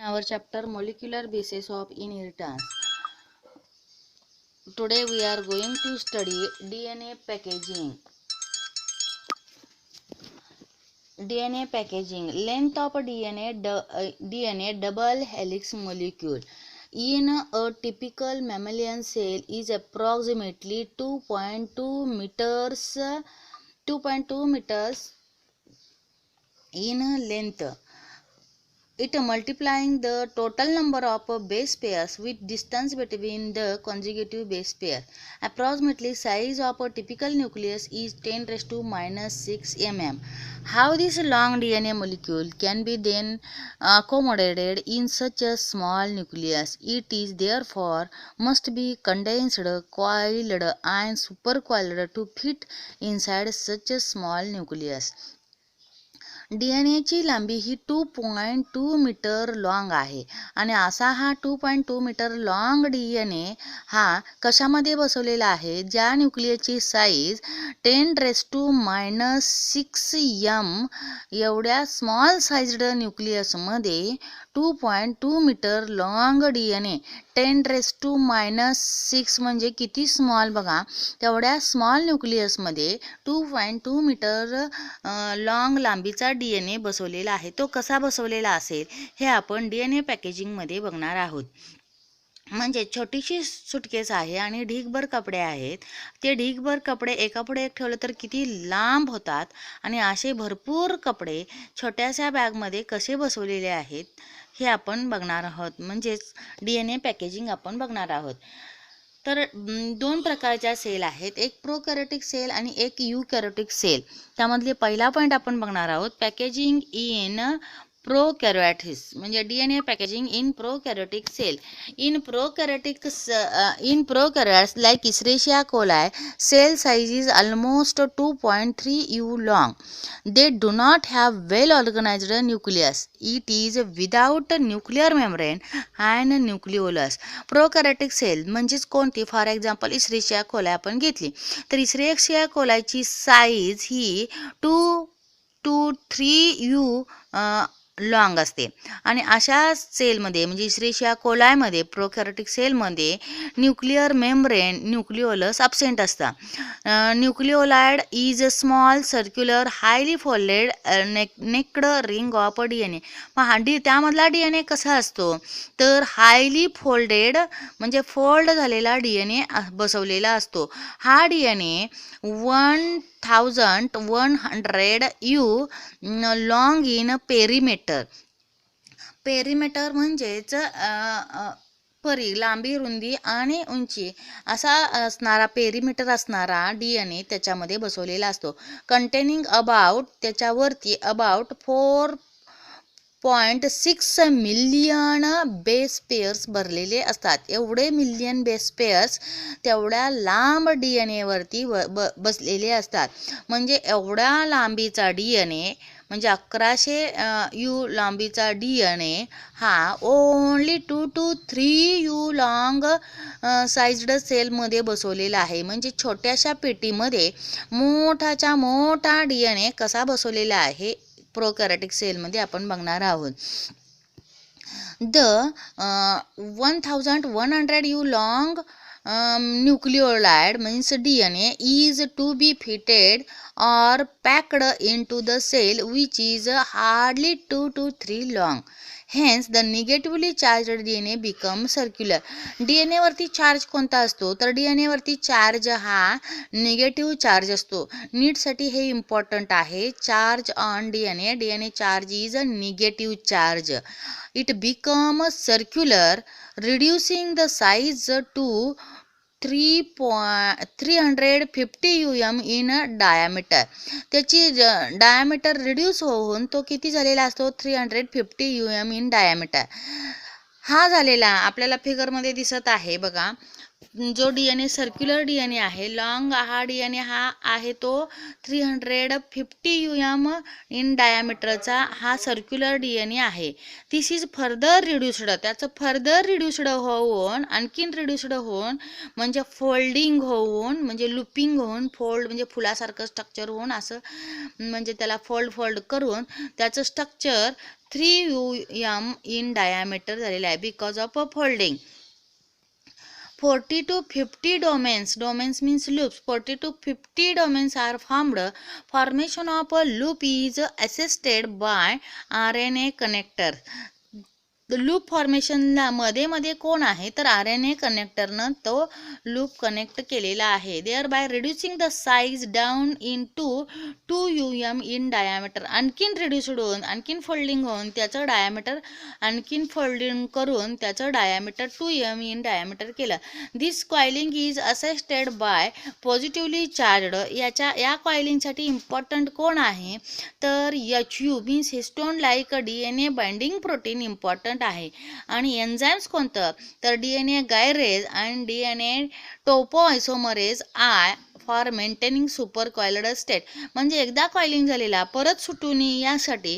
Our chapter molecular basis of inheritance. Today we are going to study DNA packaging. DNA packaging. Length of DNA double helix molecule in a typical mammalian cell is approximately 2.2 meters 2.2 meters in length. It multiplying the total number of base pairs with distance between the consecutive base pair. Approximately size of a typical nucleus is 10 raised to minus 6 mm. How this long DNA molecule can be then accommodated in such a small nucleus? It is therefore must be condensed, coiled and supercoiled to fit inside such a small nucleus. DNAची लांबी ही 2.2 metre long आहे आणि असा हा 2.2 metre long DNA हा कशामध्ये बसवलेला आहे, ज्या न्यूक्लियसची size 10 raise to minus 6 m एवढ्या स्मॉल साइज्ड न्यूक्लियसमध्ये 2.2 metre long DNA 10 raise to minus 6 म्हणजे किती स्मॉल बघा, तेवढ्या स्मॉल न्यूक्लियसमध्ये 2.2 मीटर लॉंग लांबीचा DNA बसवलेला आहे. तो कसा बसवलेला असेल हे आपण DNA पॅकेजिंगमध्ये बघणार आहोत. म्हणजे छोटीशी सुटकेस आहे आणि ढीगभर कपडे आहेत. ते ढीगभर कपडे एकापुढे एक ठेवले तर किती लांब होतात आणि असे भरपूर कपडे छोट्याशा बॅगमध्ये कसे बसवलेले आहेत हे आपण बघणार आहोत. म्हणजेच DNA पॅकेजिंग आपण बघणार आहोत. तर दोन प्रकारच्या सेल आहेत, एक प्रोकॅरियोटिक सेल आणि एक यूकॅरियोटिक सेल. त्यामधले पहिला पॉईंट आपण बघणार आहोत, पॅकेजिंग इन प्रोकॅरियोटिस म्हणजे DNA packaging in prokaryotic cell. In prokaryotes like Escherichia coli cell size is almost 2.3 U long. They do not have well organized nucleus. It is without nuclear membrane and nucleolus. Prokaryotic cell म्हणजेच कोणती, for example Escherichia coli आपण घेतली तर Escherichia कोलायची size ही 2 to 3 U long असते आणि अशा सेलमध्ये म्हणजे इस्रेशिया कोलायमध्ये प्रोकॅरियोटिक सेलमध्ये न्यूक्लिअर मेम्ब्रेन न्यूक्लिओलस अब्सेंट असतात. Nucleoid is a small circular highly folded naked ring of DNA. त्यामधला DNA कसा असतो तर हायली फोल्डेड म्हणजे फोल्ड झालेला DNA बसवलेला असतो. हा DNA 1100 U long in perimeter. Perimeter म्हणजेच लांबी, रुंदी आणि उंची असा असणारा पेरिमीटर असणारा DNA त्याच्यामध्ये बसवलेला असतो. कंटेनिंग अबाउट त्याच्यावरती अबाउट 4.6 मिलियन बेस पेअर्स भरलेले असतात. एवढे मिलियन बेस पेअर्स तेवढ्या लांब DNA वरती बसलेले असतात. म्हणजे एवढ्या लांबीचा DNA म्हणजे 1100 U लांबीचा DNA हा only 2 to 3 U long sized सेलमध्ये बसवलेला आहे. म्हणजे छोट्याशा पेटीमध्ये मोठाच्या मोठा DNA कसा बसवलेला आहे प्रोकॅरियोटिक सेलमध्ये आपण बघणार आहोत. The 1100 U long nucleolide means DNA is to be fitted or packed into the cell which is hardly 2 to 3 long. Hence the negatively charged DNA becomes circular. DNA वरती चार्ज कोणता असतो तर DNA वरती चार्ज हा negative charge असतो. नीटसाठी हे important आहे. Charge on DNA charge is a negative charge. It becomes circular reducing the size to 350 UM in diameter. त्याची डायमीटर रिड्यूस होऊन तो किती झालेला असतो 350 UM इन डायमीटर. हा झालेला आपल्याला फिगरमध्ये दिसत आहे बघा. जो DNA सर्क्युलर DNA आहे, लॉंग हा DNA हा आहे तो 350 UM इन डायामीटरचा हा सर्क्युलर DNA आहे. दिस इज फर्दर रिड्युस्ड, त्याचं फर्दर रिड्युस्ड होऊन आणखीन रिड्युस्ड होऊन म्हणजे फोल्डिंग होऊन म्हणजे लुपिंग होऊन, फोल्ड म्हणजे फुलासारखं स्ट्रक्चर होऊन असं म्हणजे त्याला फोल्ड करून त्याचं स्ट्रक्चर 3 UM इन डायामीटर झालेलं आहे because of folding. 40 to 50 domains means loops. 40 to 50 domains are formed. Formation of a loop is assisted by RNA connector. Loop फॉर्मेशनला मध्ये कोण आहे तर RNA कनेक्टरनं तो लूप कनेक्ट केलेला आहे. Thereby reducing the size down in to 2 UM in diameter. आणखीन reduced होऊन आणखीन फोल्डिंग होऊन त्याचं डायामीटर आणखीन फोल्डिंग करून त्याचं डायामीटर 2 UM इन डायामीटर केलं. This coiling is assisted by positively charged. या कॉइलिंगसाठी इम्पॉर्टंट कोण आहे तर HU means histone like DNA binding protein important आहे. आणि एन्झाइम्स कोणतं तर DNA गायरेज आणि DNA topoisomerase I for maintaining super coiled state. म्हणजे एकदा कॉइलिंग झालेला परत सुटू नये यासाठी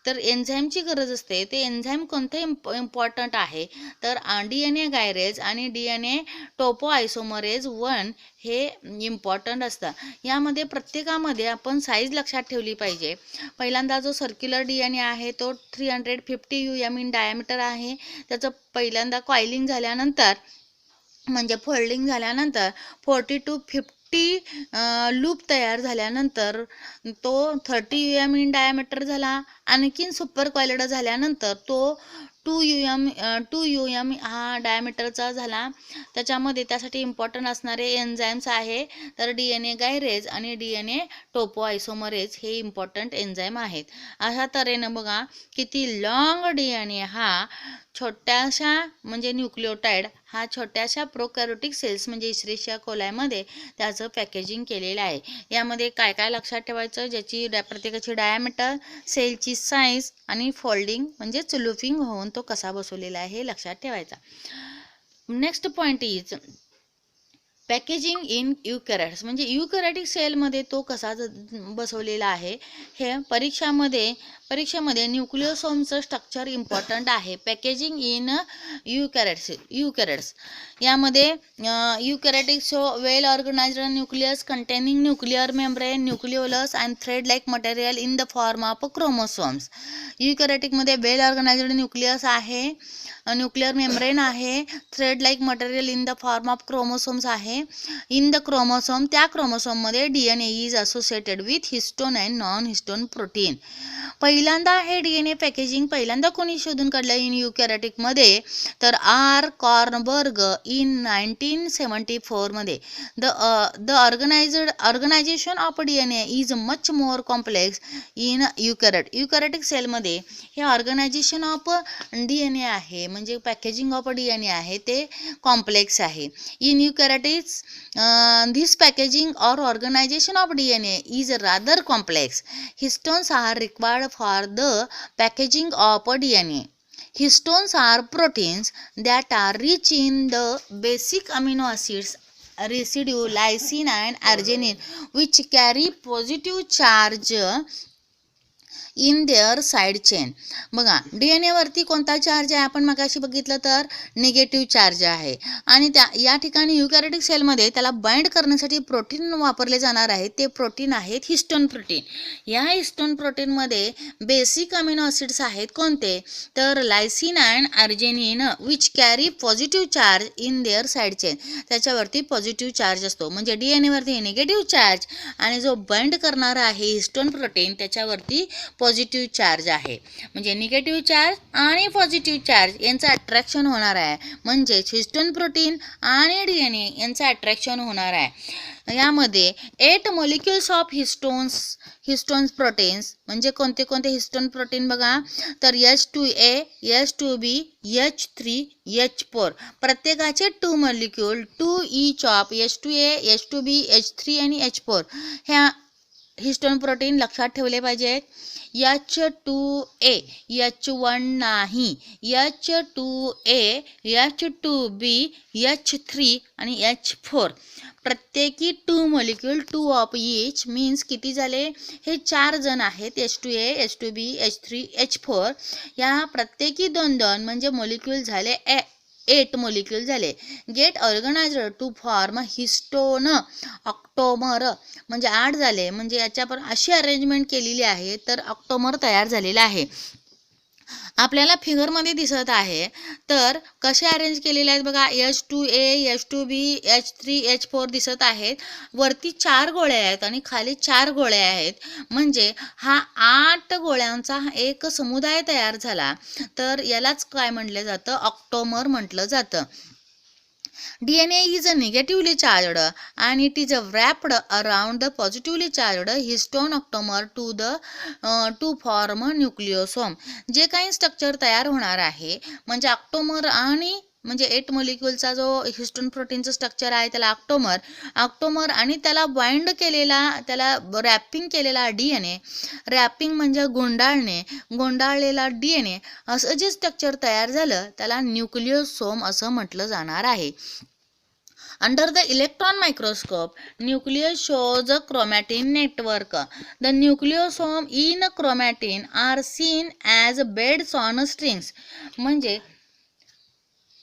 तर एन्झाईमची गरज असते. ते एन्झाईम कोणते इम्पॉर्टंट आहे तर DNA गायरेज आणि DNA टोपोआयसोमरेज 1 हे इम्पॉर्टंट असतं. यामध्ये प्रत्येकामध्ये आपण साईज लक्षात ठेवली पाहिजे. पहिल्यांदा जो सर्क्युलर DNA आहे तो 350 UM इन डायमीटर आहे. त्याचं पहिल्यांदा कॉइलिंग झाल्यानंतर म्हणजे फोल्डिंग झाल्यानंतर 40 to 50 लूप तयार झाल्यानंतर तो 30 UM इन डायमीटर झाला. आणखीन सुपर कॉइल्ड झाल्यानंतर तो 2 UM हा डायमीटरचा झाला. त्याच्यामध्ये त्यासाठी इम्पॉर्टंट असणारे एन्झाईम्स आहे तर DNA गायरेज आणि DNA टोपोआयसोमरेज हे इम्पॉर्टंट एन्झाईम आहेत. अशा तऱ्हेनं बघा किती लॉंग DNA हा छोट्याशा म्हणजे न्यूक्लियोटाइड हा छोट्याशा प्रोकॅरियोटिक सेल्स म्हणजे इश्रेशिया कोलायमध्ये त्याचं पॅकेजिंग केलेलं आहे. यामध्ये काय काय लक्षात ठेवायचं ज्याची प्रत्येकाची डायमीटर, सेलची साईज आणि फोल्डिंग म्हणजे लूपिंग होऊन तो कसा बसवलेला आहे हे लक्षात ठेवायचा. Next point is packaging in eukaryotes म्हणजे युकॅरियोटिक सेलमध्ये तो कसा बसवलेला आहे हे परीक्षेमध्ये न्यूक्लियोसोमचं स्ट्रक्चर इम्पॉर्टंट आहे. पॅकेजिंग इन युकॅरियोट्स यामध्ये eukaryotics well organised nucleus containing nuclear membrane, nucleolus and thread like material in the form of chromosomes. युकॅरियोटिकमध्ये वेल ऑर्गनाइज्ड न्यूक्लियस आहे, न्यूक्लियर मेम्ब्रेन आहे, thread like material in the form of chromosomes आहे. In the chromosome त्या क्रोमोसोममध्ये DNA is associated with histone and non histone protein. पहिल्यांदा हे DNA packaging कोणी शोधून काढलं इन युकॅरियोटिकमध्ये तर R. कॉर्नबर्ग इन 1974 मध्ये. The organisation of DNA is much more complex in eukaryotic सेलमध्ये हे ऑर्गनायझेशन ऑफ DNA आहे म्हणजे पॅकेजिंग ऑफ DNA आहे ते कॉम्प्लेक्स आहे. In eukaryotics this packaging or organization of DNA is rather complex. Histones are required for the packaging of DNA. Histones are proteins that are rich in the basic amino acids residue lysine and arginine which carry positive charge in their side chain. बघा DNA वरती कोणता charge आहे आपण मगाशी बघितलं तर negative charge आहे आणि या ठिकाणी युकॅरियोटिक सेलमध्ये त्याला बाइंड करण्यासाठी प्रोटीन वापरले जाणार आहे. ते प्रोटीन आहेत हिस्टोन प्रोटीन. या हिस्टोन प्रोटीनमध्ये बेसिक अमिनो ॲसिड्स आहेत कोणते तर lysine and arginine which carry positive charge in their side chain. त्याच्यावरती पॉझिटिव्ह चार्ज असतो म्हणजे DNA वरती निगेटिव्ह चार्ज आणि जो बाइंड करणारा आहे हिस्टोन प्रोटीन त्याच्यावरती पॉझिटिव्ह चार्ज आहे. म्हणजे निगेटिव्ह चार्ज आणि पॉझिटिव्ह चार्ज यांचं अट्रॅक्शन होणार आहे म्हणजेच हिस्टोन प्रोटीन आणि DNA यांचं अट्रॅक्शन होणार आहे. यामध्ये 8 मॉलिक्युल्स ऑफ हिस्टोन्स प्रोटीन्स म्हणजे कोणते कोणते हिस्टोन प्रोटीन बघा तर H2A, H2B, H3, H4 प्रत्येकाचे 2 molecule 2 each of H2A, H2B, H3 आणि H4 ह्या हिस्टोन प्रोटीन लक्षात ठेवले पाहिजेत. H2A, H1 नाही, H2A, H2B, H3 आणि H4 प्रत्येकी 2 मॉलिक्यूल 2 ऑफ इच मीन्स किती झाले, हे 4 जण आहेत, H2A, H2B, H3, H4 या प्रत्येकी 2-2 म्हणजे मॉलिक्यूल झाले 8 मॉलिक्यूल झाले. Get organiser to form histone octamer म्हणजे 8 झाले, म्हणजे याच्यावर अशी अरेंजमेंट केलेली आहे तर ऑक्टोमर तयार झालेला आहे. आपल्याला फिगरमध्ये दिसत आहे तर कसे अरेंज केलेले आहेत बघा. H2A, H2B, H3, H4 दिसत आहेत. वरती 4 गोळे आहेत आणि खाली 4 गोळे आहेत, म्हणजे हा 8 गोळ्यांचा एक समुदाय तयार झाला. तर यालाच काय म्हटलं जातं, ऑक्टोमर म्हटलं जातं. DNA is a negatively charged and it is wrapped around the positively charged histone octamer to form nucleosome. जे काही स्ट्रक्चर तयार होणार आहे म्हणजे ऑक्टोमर आणि म्हणजे 8 मॉलिक्यूलचा जो हिस्टोन प्रोटीनचं स्ट्रक्चर आहे त्याला ऑक्टोमर आणि त्याला बाइंड केलेला, त्याला रॅपिंग केलेला DNA, रॅपिंग म्हणजे गुंडाळलेला DNA असं जे स्ट्रक्चर तयार झालं त्याला न्यूक्लियोसोम असं म्हटलं जाणार आहे. Under the electron microscope, nucleus shows a chromatin network. The nucleosome in chromatin are seen as beads on strings. म्हणजे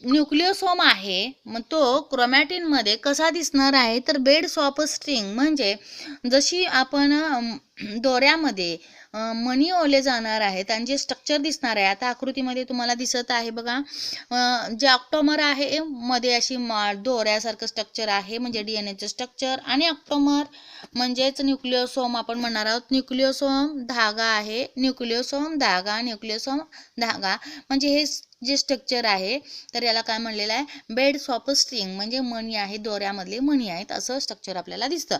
न्यूक्लियोसोम आहे मग तो क्रोमॅटिन मध्ये कसा दिसणार आहे तर बेड्स ऑफ स्ट्रिंग, म्हणजे जशी आपण दोऱ्यामध्ये मणी ओले जाणार आहे त्यांचे स्ट्रक्चर दिसणार आहे. आता आकृतीमध्ये तुम्हाला दिसत आहे बघा, जे ऑक्टोमर आहे मध्ये अशी दोऱ्यासारखं स्ट्रक्चर आहे म्हणजे DNAचं स्ट्रक्चर, आणि ऑक्टोमर म्हणजेच न्यूक्लियोसोम आपण म्हणणार आहोत. न्यूक्लियोसोम धागा आहे, न्यूक्लियोसोम धागा, न्यूक्लियोसोम धागा म्हणजे हे जे स्ट्रक्चर आहे तर याला काय म्हणलेलं आहे, बेड्स ऑफ स्ट्रिंग म्हणजे मणी आहे, दोऱ्यामधले मणी आहेत असं स्ट्रक्चर आपल्याला दिसतं.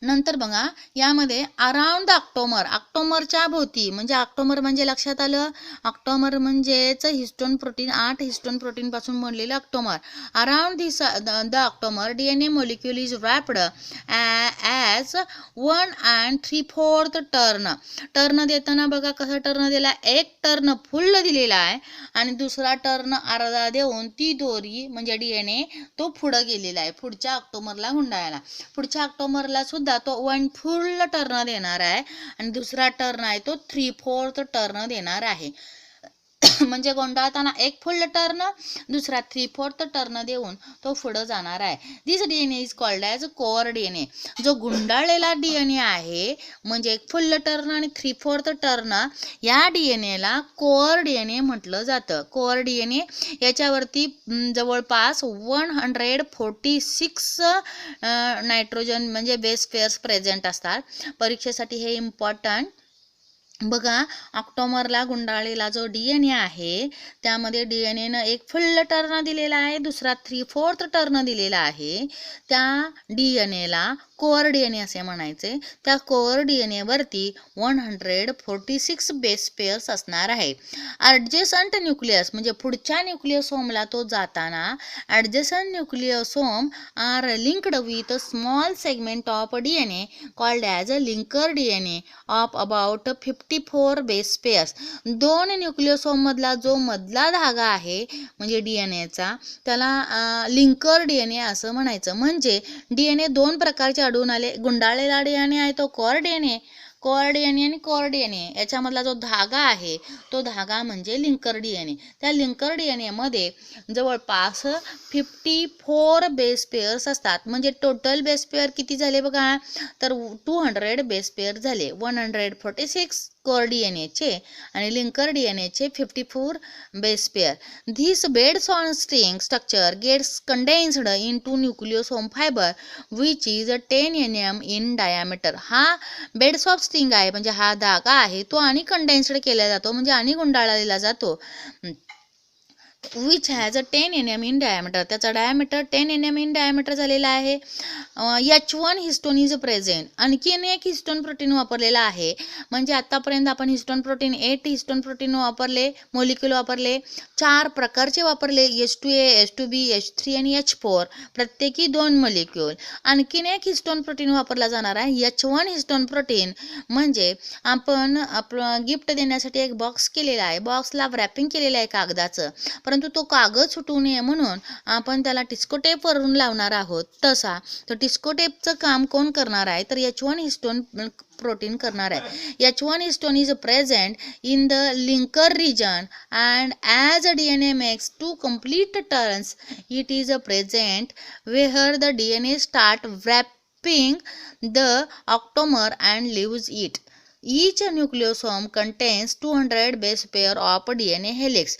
नंतर बघा यामध्ये अराउंड द ऑक्टोमरच्या भोवती, म्हणजे ऑक्टोमर म्हणजे लक्षात आलं, ऑक्टोमर म्हणजेच हिस्टोन प्रोटीन, 8 हिस्टोन प्रोटीन पासून बनलेले octamer. Around the octamer DNA molecule is wrapped as 1 and 3/4 turn देताना बघा कसं टर्न दिला, एक टर्न फुल दिलेला आहे आणि दुसरा टर्न अर्धा देऊन ती दोरी म्हणजे DNA तो पुढं गेलेला आहे पुढच्या ऑक्टोमरला गुंडाळायला. पुढच्या ऑक्टोमरला सुद्धा तो 1 फुल टर्न देणार आहे आणि दुसरा टर्न आहे तो 3/4 टर्न देणार आहे. म्हणजे गुंडाळताना एक फुल टर्न, दुसरा 3/4 टर्न देऊन तो पुढे जाणार आहे. दिस DNA is called as core DNA. जो गुंडाळलेला DNA आहे म्हणजे एक फुल टर्न आणि 3/4 टर्न, या DNAला कोअर DNA म्हटलं जातं. कोअर DNA याच्यावरती जवळपास 146 नायट्रोजन म्हणजे बेस पेअर्स प्रेझेंट असतात. परीक्षेसाठी हे इम्पॉर्टंट. बघा ऑक्टोमरला गुंडाळलेला जो DNA आहे त्यामध्ये DNAनं एक फुल टर्न दिलेला आहे, दुसरा 3/4 टर्न दिलेला आहे. त्या DNAला कोअर DNA असे म्हणायचे. त्या कोअर DNA वरती 146 बेस पेअर्स असणार आहे. ॲडजेसंट न्यूक्लियस म्हणजे पुढच्या न्यूक्लियोसोमला तो जाताना adjacent nucleosome are linked with a small segment of DNA called as a linker DNA of about 54 base pairs. 2 nucleosome मधला जो मधला धागा आहे म्हणजे DNAचा त्याला लिंकर DNA असं म्हणायचं. म्हणजे DNA 2 प्रकारचे आढळून आले. गुंडाळलेला DNA आहे तो कोअर DNA आणि कोअर DNA याच्यामधला जो धागा आहे तो धागा म्हणजे लिंकर DNA. त्या लिंकर DNA मध्ये जवळपास 54 बेस पेअर्स असतात. म्हणजे टोटल बेस पेअर किती झाले बघा तर 200 बेस पेअर झाले. 146 कोअर DNA चे आणि लिंकर DNA चे 54 base pair. This beads on string structure gets condensed into nucleosome fibre which is 10 nm in diameter. हा बेड्स ऑफ स्ट्रिंग आहे म्हणजे हा धागा आहे तो आणि कंडेन्स्ड केला जातो म्हणजे आणि गुंडाळलेला जातो. Which has a 10 NM in diameter, त्याचा डायमीटर 10 NM इन डायमीटर झालेला आहे. H1 histone is present. आणखीन एक हिस्टोन प्रोटीन वापरलेला आहे. म्हणजे आतापर्यंत आपण हिस्टोन प्रोटीन 8 हिस्टोन प्रोटीन वापरले, मोलिक्युल वापरले, 4 प्रकारचे वापरले, H2A, H2B, H3 आणि H4, प्रत्येकी 2 मोलिक्युल. आणखीन एक हिस्टोन प्रोटीन वापरला जाणार आहे, H1 हिस्टोन प्रोटीन. म्हणजे आपण गिफ्ट देण्यासाठी एक बॉक्स केलेला आहे, बॉक्सला रॅपिंग केलेलं आहे कागदाचं, परंतु तो कागद सुटू नये म्हणून आपण त्याला टिस्को टेप वरून लावणार आहोत. तसा तर टिस्को टेपचं काम कोण करणार आहे, तर H1 हिस्टोन प्रोटीन करणार आहे. H1 histone is present in the linker region and as a DNA makes 2 complete turns, it is present where the DNA start wrapping the octamer and leaves it. Each nucleosome contains 200 base pair of DNA helix.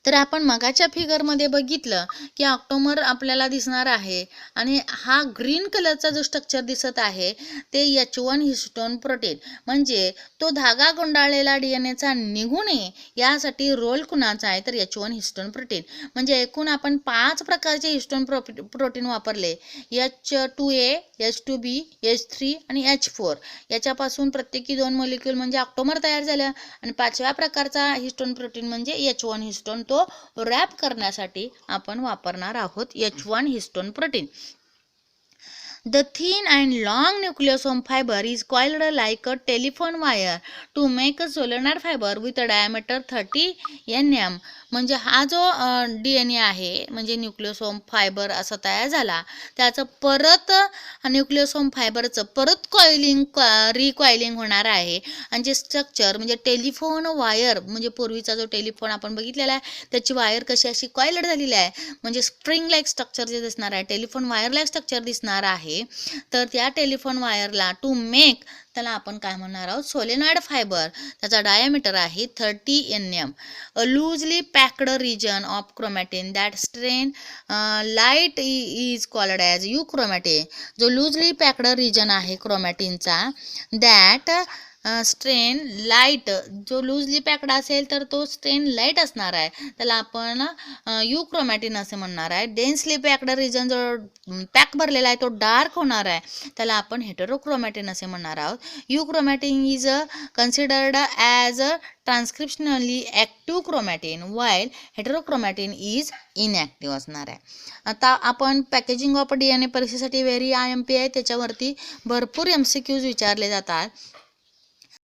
तर आपण मगाच्या फिगरमध्ये बघितलं की octamer आपल्याला दिसणार आहे आणि हा green कलरचा जो स्ट्रक्चर दिसत आहे ते H1 हिस्टोन प्रोटीन. म्हणजे तो धागा गुंडाळलेला DNAचा निघू नये यासाठी रोल कुणाचा आहे, तर H1 हिस्टोन प्रोटीन. म्हणजे एकूण आपण 5 प्रकारचे हिस्टोन प्रोटीन वापरले, H2A, H2B, H3 आणि H4. याच्यापासून प्रत्येकी 2 मोलिक्युल म्हणजे ऑक्टोमर तयार झालं. आणि 5व्या प्रकारचा हिस्टोन प्रोटीन म्हणजे H1 हिस्टोन, तो रॅप करण्यासाठी आपण वापरणार आहोत H1 histone protein. The thin and long nucleosome fiber is coiled like a telephone wire to make a solenoid fiber with a diameter 30 NM. म्हणजे हा जो DNA आहे, म्हणजे न्यूक्लियोसोम फायबर असा तयार झाला, त्याचं परत न्यूक्लियोसोम फायबरचं परत रिकॉइलिंग होणार आहे. आणि जे स्ट्रक्चर म्हणजे टेलिफोन वायर, म्हणजे पूर्वीचा जो टेलिफोन आपण बघितलेला आहे त्याची वायर कशी अशी कॉइल्ड झालेली आहे, म्हणजे स्प्रिंग लाईक स्ट्रक्चर जे दिसणार आहे, टेलिफोन वायर लाईक स्ट्रक्चर दिसणार आहे. तर त्या टेलिफोन वायरला टू मेक, त्याला आपण काय म्हणणार आहोत, सोलेनॉइड फायबर. त्याचा डायमीटर आहे 30 NM. A loosely packed region of chromatin that strain light is called as euchromatin. जो लूजली पॅक्ड रिजन आहे क्रोमॅटिनचा, दॅट स्ट्रेन लाईट, जो लूजली पॅक्ड असेल तर तो स्ट्रेन लाईट असणार आहे, त्याला आपण युक्रोमॅटिन असे म्हणणार आहे. डेन्सली पॅक्ड रिजन जो पॅक भरलेला आहे तो डार्क होणार आहे, त्याला आपण हेटेरोक्रोमॅटिन असे म्हणणार आहोत. Euchromatin is considered as a transcriptionally active chromatin while heterochromatin is inactive असणार आहे. आता आपण पॅकेजिंग ऑफ DNA परीक्षेसाठी व्हेरी IMP आहे, त्याच्यावरती भरपूर MCQs विचारले जातात.